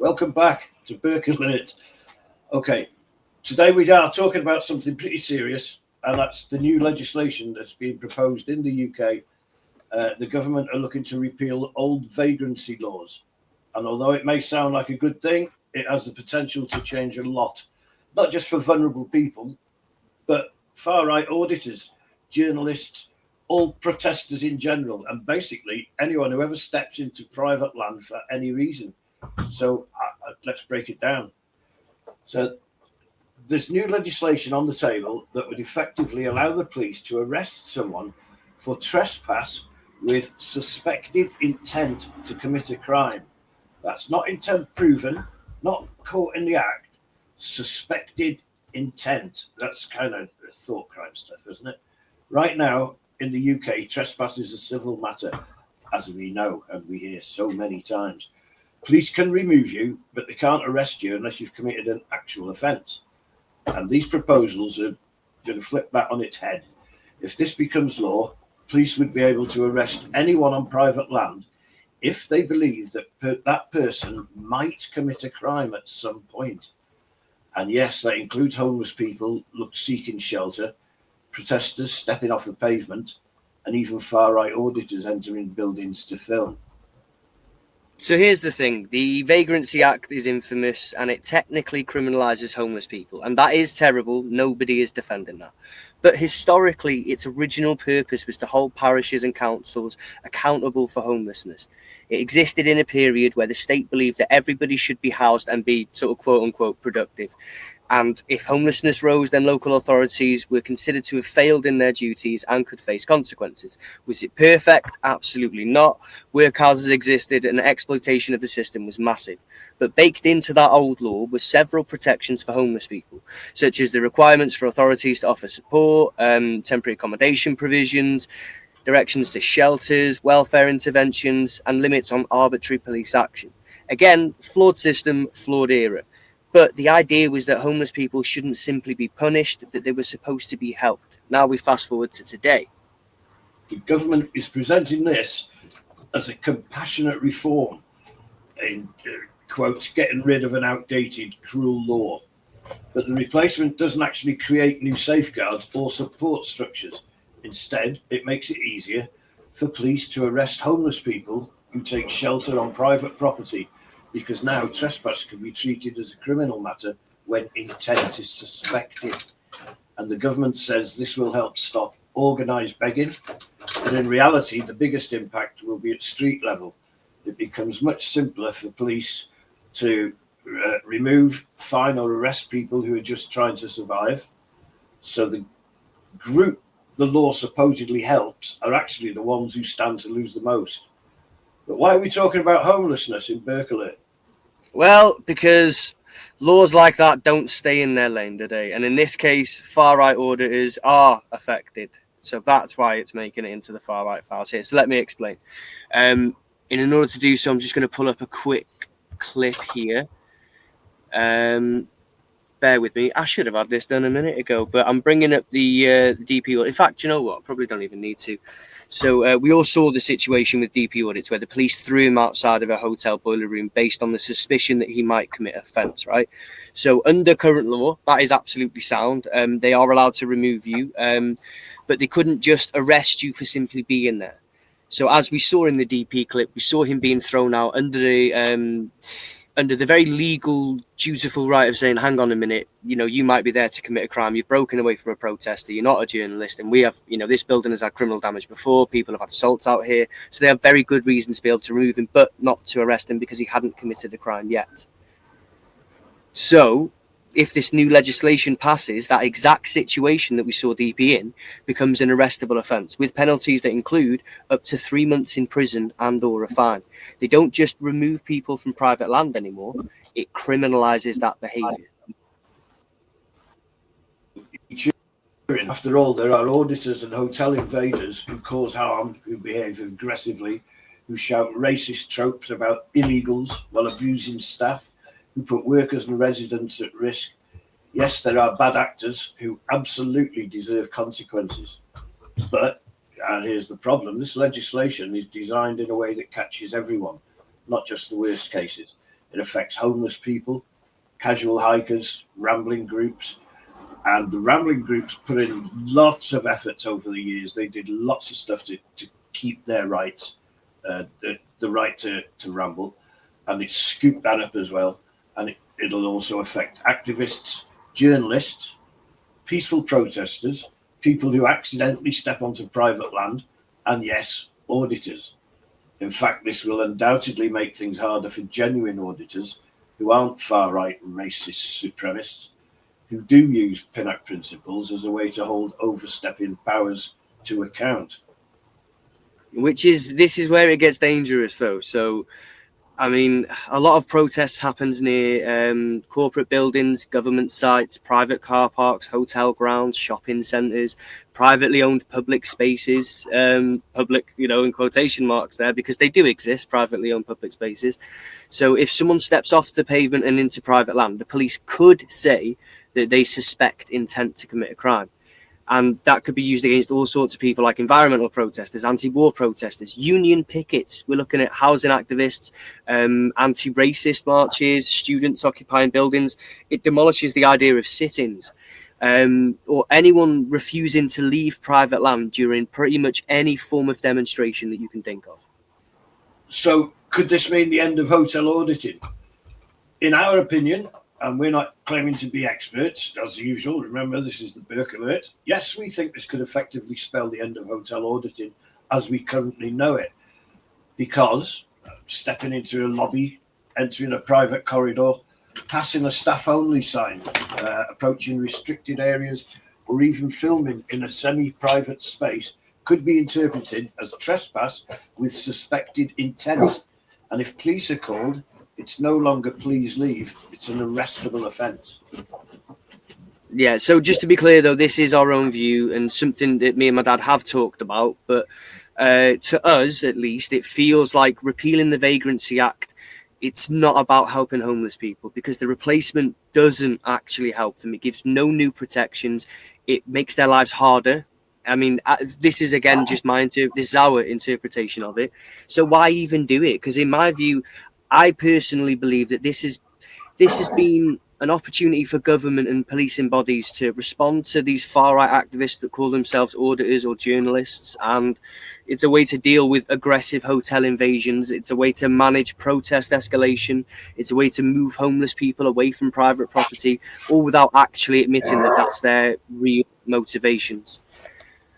Welcome back to Burke Alert. Okay, today we are talking about something pretty serious, and that's the new legislation that's being proposed in the UK. The government are looking to repeal old vagrancy laws. And although it may sound like a good thing, it has the potential to change a lot, not just for vulnerable people, but far-right auditors, journalists, all protesters in general, and basically anyone who ever steps into private land for any reason. So let's break it down. So there's new legislation on the table that would effectively allow the police to arrest someone for trespass with suspected intent to commit a crime. That's not intent proven, not caught in the act, suspected intent. That's kind of thought crime stuff, isn't it? Right now in the UK, trespass is a civil matter, as we know and we hear so many times. Police can remove you, but they can't arrest you unless you've committed an actual offence. And these proposals are going to flip that on its head. If this becomes law, police would be able to arrest anyone on private land if they believe that that person might commit a crime at some point. And yes, that includes homeless people seeking shelter, protesters stepping off the pavement, and even far-right auditors entering buildings to film. So here's the thing. The Vagrancy Act is infamous and it technically criminalises homeless people. And that is terrible. Nobody is defending that. But historically, its original purpose was to hold parishes and councils accountable for homelessness. It existed in a period where the state believed that everybody should be housed and be sort of quote unquote productive. And if homelessness rose, then local authorities were considered to have failed in their duties and could face consequences. Was it perfect? Absolutely not. Workhouses existed and exploitation of the system was massive. But baked into that old law were several protections for homeless people, such as the requirements for authorities to offer support, temporary accommodation provisions, directions to shelters, welfare interventions, and limits on arbitrary police action. Again, flawed system, flawed era. But the idea was that homeless people shouldn't simply be punished, that they were supposed to be helped. Now we fast forward to today. The government is presenting this as a compassionate reform, in quotes, getting rid of an outdated, cruel law. But the replacement doesn't actually create new safeguards or support structures. Instead, it makes it easier for police to arrest homeless people who take shelter on private property, because now trespass can be treated as a criminal matter when intent is suspected. And the government says this will help stop organised begging. But in reality, the biggest impact will be at street level. It becomes much simpler for police to remove, fine or arrest people who are just trying to survive. So the group the law supposedly helps are actually the ones who stand to lose the most. But why are we talking about homelessness in Burke Alert? Well, because laws like that don't stay in their lane, do they? And in this case, far-right auditors are affected. So that's why it's making it into the far-right files here. So let me explain. In order to do so, I'm just going to pull up a quick clip here. Bear with me. I should have had this done a minute ago, but I'm bringing up the DP audit. In fact, you know what? I probably don't even need to. So we all saw the situation with DP audits where the police threw him outside of a hotel boiler room based on the suspicion that he might commit offence, right? So under current law, that is absolutely sound. They are allowed to remove you, but they couldn't just arrest you for simply being there. So as we saw in the DP clip, we saw him being thrown out under the very legal, dutiful right of saying, hang on a minute, you might be there to commit a crime. You've broken away from a protester. You're not a journalist. And we have, this building has had criminal damage before. People have had assaults out here. So they have very good reason to be able to remove him, but not to arrest him because he hadn't committed a crime yet. So if this new legislation passes, that exact situation that we saw DP in becomes an arrestable offence with penalties that include up to 3 months in prison and or a fine. They don't just remove people from private land anymore. It criminalises that behaviour. After all, there are auditors and hotel invaders who cause harm, who behave aggressively, who shout racist tropes about illegals while abusing staff, who put workers and residents at risk. Yes, there are bad actors who absolutely deserve consequences. But, and here's the problem, this legislation is designed in a way that catches everyone, not just the worst cases. It affects homeless people, casual hikers, rambling groups. And the rambling groups put in lots of efforts over the years. They did lots of stuff to keep their rights, the right to ramble. And it scooped that up as well. And it'll also affect activists, journalists, peaceful protesters, people who accidentally step onto private land, and yes, auditors. In fact, this will undoubtedly make things harder for genuine auditors who aren't far-right racist supremacists, who do use Pinnock principles as a way to hold overstepping powers to account. This is where it gets dangerous, though. So, I mean, a lot of protests happens near corporate buildings, government sites, private car parks, hotel grounds, shopping centres, privately owned public spaces, public, in quotation marks there, because they do exist, privately owned public spaces. So if someone steps off the pavement and into private land, the police could say that they suspect intent to commit a crime. And that could be used against all sorts of people, like environmental protesters, anti-war protesters, union pickets. We're looking at housing activists, anti-racist marches, students occupying buildings. It demolishes the idea of sit-ins, or anyone refusing to leave private land during pretty much any form of demonstration that you can think of. So could this mean the end of hotel auditing? In our opinion, and we're not claiming to be experts, as usual. Remember, this is the Burke alert. Yes, we think this could effectively spell the end of hotel auditing as we currently know it, because stepping into a lobby, entering a private corridor, passing a staff-only sign, approaching restricted areas, or even filming in a semi-private space could be interpreted as trespass with suspected intent. And if police are called, it's no longer please leave, it's an arrestable offence. Yeah, so just to be clear, though, this is our own view and something that me and my dad have talked about. But to us, at least, it feels like repealing the Vagrancy Act, it's not about helping homeless people, because the replacement doesn't actually help them. It gives no new protections. It makes their lives harder. I mean, this is, again, just this is our interpretation of it. So why even do it? Because in my view, I personally believe that this has been an opportunity for government and policing bodies to respond to these far-right activists that call themselves auditors or journalists. And it's a way to deal with aggressive hotel invasions. It's a way to manage protest escalation. It's a way to move homeless people away from private property, all without actually admitting that that's their real motivations.